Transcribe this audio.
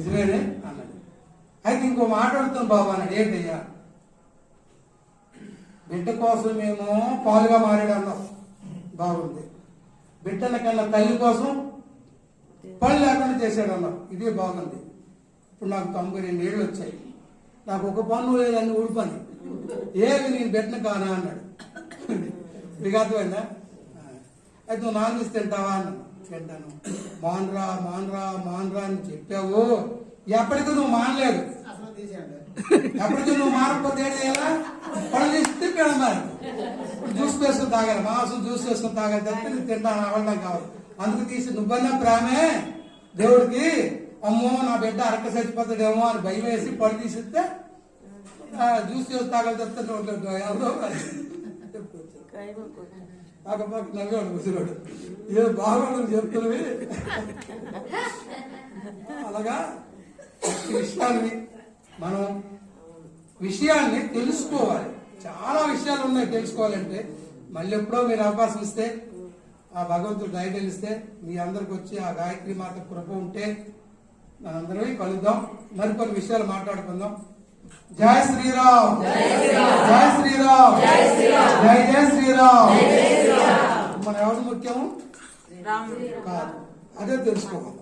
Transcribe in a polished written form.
నిజమేనే అన్నాడు. అయితే ఇంకో మాట్లాడుతాం బాబు అన్నాడు. ఏంటయ్యా? బిడ్డ కోసం మేము పాలుగా మారాడు అన్నాం, బాగుంది. బిడ్డల కన్నా తల్లి కోసం పళ్ళు లేకుండా చేశాడు అన్నాం, ఇదే బాగుంది. ఇప్పుడు నాకు 92 ఏళ్ళు వచ్చాయి, నాకు ఒక పన్ను లేదని ఊడిపని, ఏమి నేను బిడ్డను కానా అన్నాడు. మీకు అర్థమైందా? అయితే నువ్వు నాన్ వెజ్ తింటావా అన్నాను. తింటాను. మానరా మానరా మానరా అని చెప్పావు, ఎప్పటికీ నువ్వు మానలేదు. ఎప్పటికీ నువ్వు మానకపోతే ఏం చేయాలా? పళ్ళు తీసి తిప్పాడు. జ్యూస్ వేసుకుని తాగాలి, మాంసం జ్యూస్ వేసుకుని తాగాలి తప్ప నేను తింటాను అవడం కావాలి. అందుకు తీసి నువ్వన్నా ప్రేమే దేవుడికి, అమ్మో నా బిడ్డ అరక చచ్చిపోతాడేమో అని భయం వేసి పళ్ళు తీసిస్తే జ్యూస్ చేసి తాగాలి తప్ప ఎవరో కాకపోతే నవ్వాడు ముసలాడు. ఏదో బాగోడని చెప్తున్నవి. అలాగా మనం విషయాన్ని తెలుసుకోవాలి. చాలా విషయాలు ఉన్నాయి తెలుసుకోవాలంటే. మళ్ళీ ఎప్పుడో మీరు అవకాశం ఇస్తే, ఆ భగవంతుడు గైడెన్ ఇస్తే, మీ అందరికి వచ్చి ఆ గాయత్రి మాత కృప ఉంటే మనందరం కలుద్దాం, మరికొన్ని విషయాలు మాట్లాడుకుందాం. జై శ్రీరామ్, జై శ్రీరామ్, జై జై శ్రీరామ్. మన ఎవరు ముఖ్యము కాదు, అదే తెలుసుకోవాలి.